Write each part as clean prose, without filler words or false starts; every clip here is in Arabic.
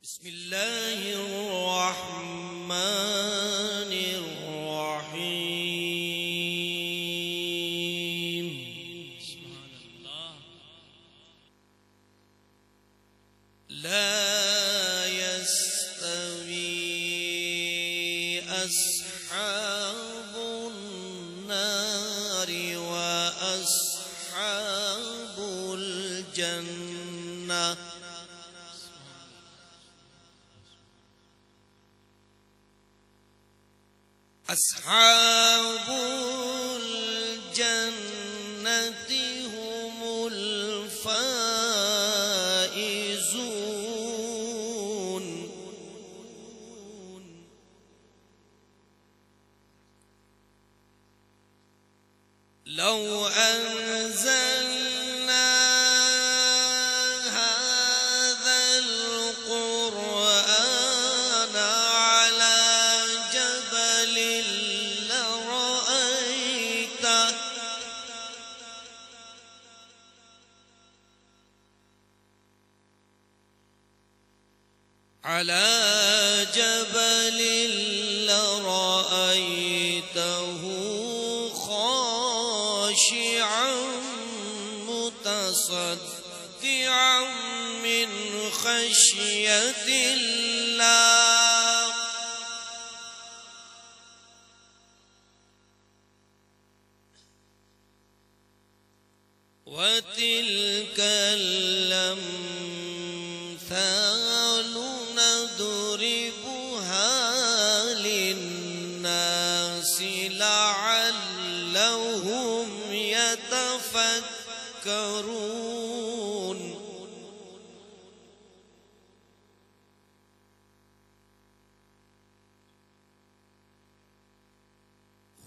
بسم الله الرحمن الرحيم. سبحان الله. لا يستوي أصحاب النار وأصحاب الجنة. أصحاب الجنة هم الفائزون. لو أنزلنا هذا القرآن على جبل لرأيته خاشعا متصدعا من خشية الله. وتلك الأمثال نضربها للناس لعلهم يتفكرون.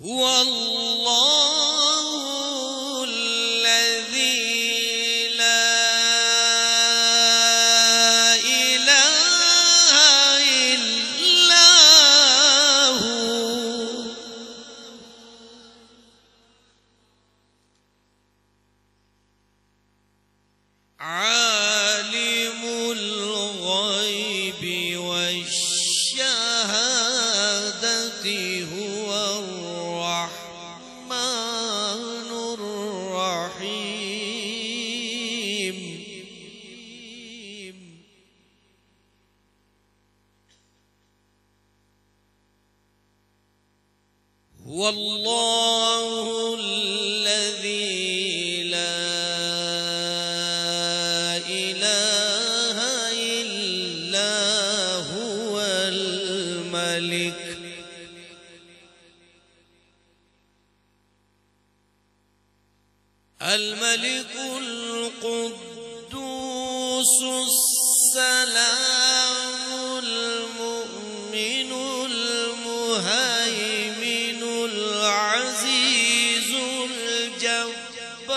هو الله الذي لا إله إلا هو عالم الغيب والشهادة هو الرحمن الرحيم. هو الله الذي لا إله إلا هو الملك القدوس السلام المؤمن المهيمن العزيز الجبار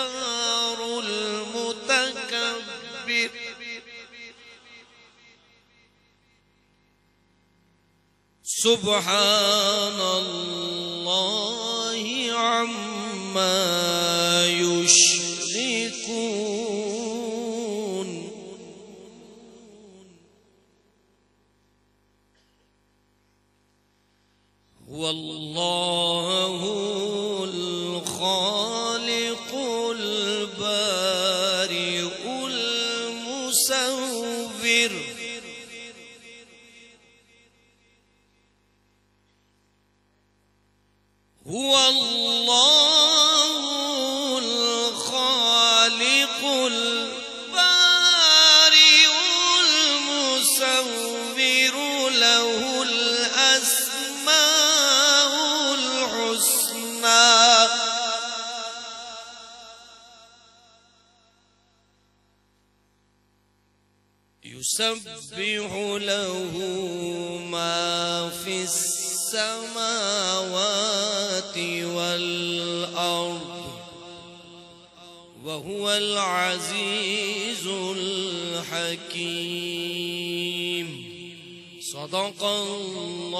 المتكبر. سبحان الله عما يشركون. هو الله الخالق البارئ المصور. هو الله الخالق البارئ المصور له الأسماء الحسنى. يسبح له ما في السماوات والأرض وهو العزيز الحكيم. صدق الله